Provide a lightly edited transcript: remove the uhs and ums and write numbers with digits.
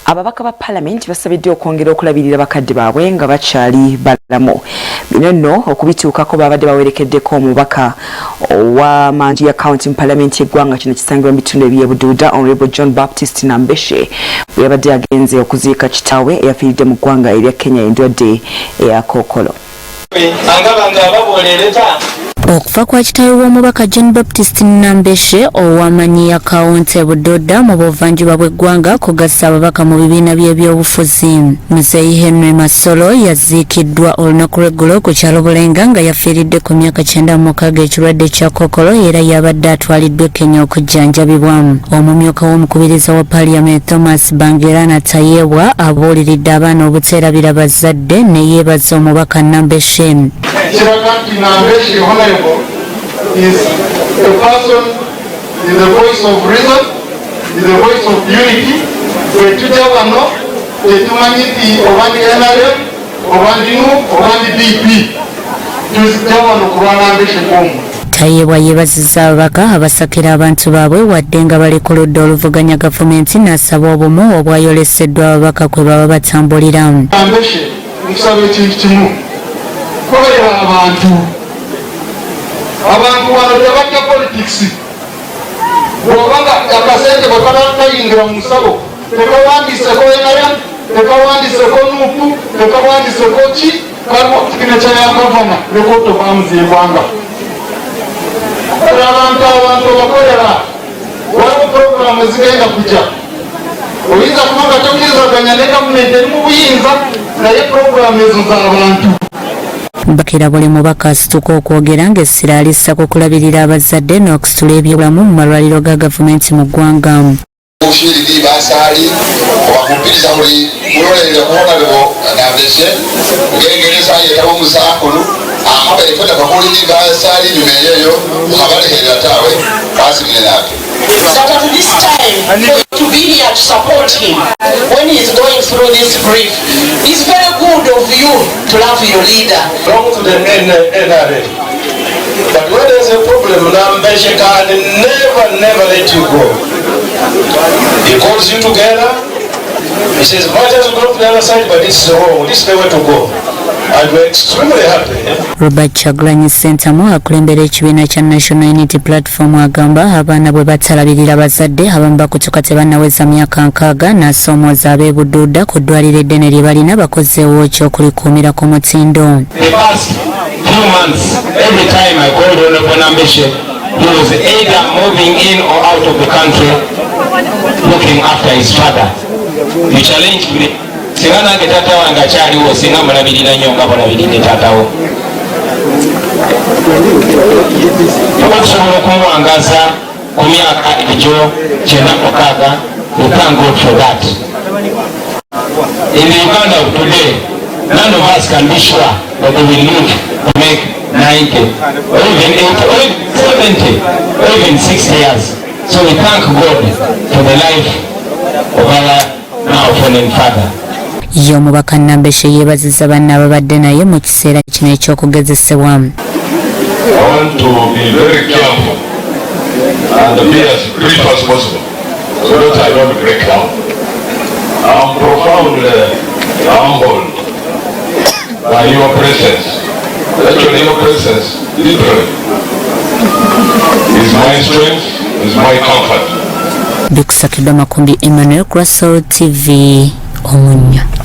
Ababaka ba Parliament basabidde okwongera okulabirira bakadde baabwe nga bakyali balamu. Bino nno okubituukako babadde bawerekeddeko omubaka owa Manji County Parliament y'eggwanga kino kisangibwa mu bitundu eby'e Bududa Honorable John Baptist Nambeshe bwe yabadde agenze okuziika kitaawe eyafiiridde mu ggwanga erya Kenya endwadde eya Kookolo. Okufa kwa kitaawe w'omubaka John Baptist Nambeshe owa Manyi County Bududa mu buvanjuba bw'eggwanga kugasa ababaka mu bibiina by'ebyobufuzi. Muzeeyi Henry Masolo yaziikiddwa olunaku lw'eggulo ku kyalo Bulenga nga yafiiridde ku myaka 96 ekirwadde kya Kookolo era yabadde atwaliddwa Kenya okujjanjabibwa. Omumyuka w'omukubiriza wa Parliament Thomas Bangirana Tayebwa abuuliridde abaana obuteerabira bazadde ne yeebaza omubaka Nambeshe. Is a person, is the voice of reason, is the voice of unity. We tujabano, etumanyi obandi NRM, obandi NU, obandi DP. Tujabano kulwana Nambeshe komu. Tayebwa yeebazizza ababaka abasakira abantu baabwe wadde nga bali ku ludda oluvuganya gavumenti n'asaba obumu obwayoleseddwa ababaka kwe baba batambulira. Nambeshe nsaba ekintu kimu kolera abantu wano tebajja politics bw'obanga akasente bwe kanayingira mu musabo tekawandiseko NRM tekawandiseko NUP tekawandiseko ki kaliwo signature ya gavana record of arms y'eggwanga abantu bakolera waliwo programu ezigenda kujja oyinza kuba nga tokirizaganya ne gavumenti eri mu buyinza naye programu ezo z'abantu. Bakira buli mubaka asituka okwogera ng'essira alissa ku kulabirira abazadde n'okusitula ebyobulamu mu malwaliro ga gavumenti mu ggwanga. Obufiiriri basaali obakubiriza buli mulolere kubonabewo Nambeshe ng'engereza yeetaba omusaakulu abaefeta bakuliri basaali bimeeyeyo abalekerera taawe basimire naabe. That at this time, to be here to support him when he is going through this grief, it's very good of you to love your leader. Belong to the NRM. But when there's a problem, Nambeshe can never let you go. He calls you together. He says, might as well go to the other side, but this is wrong. This is the way to go. And we're extremely happy. Robert Chagulanyi Sentamu akulembera ekibiina kya National Unity Platform agamba abaana bwe batalabirira bazadde abamu bakutuka tebannaweza myaka 6 n'asoomooza ab'e Bududa ku ddwaliro eddene lye balina bakozeewo ki okulikuumira ku mutindo. The past few months, every time I called Honorable Nambeshe, he was either moving in or out of the country looking after his father. You challenge me. Singa nange taata wange akyaliwo singa mulabirira nnyo nga bulabiridde taatawo. Tubakusobola okumuwangaza ku myaka egyo 96. We thank God for that. In the Uganda of today, none of us can be sure that they will live to make 90 or even 80 or even 70 or even 60 years. So we thank God for the life of our now fallen father. Omubaka Nambeshe yeebazizza banne ababadde naye mu kiseera kino eky'okugezesebwa. I want to be very careful and be as brief as possible so that I don't break down. I'm profoundly humbled by your presence. Actually, your presence literally is my strength, is my comfort. Bikusakidwa Makumbi Emmanuel, Grassroots TV, Omunya.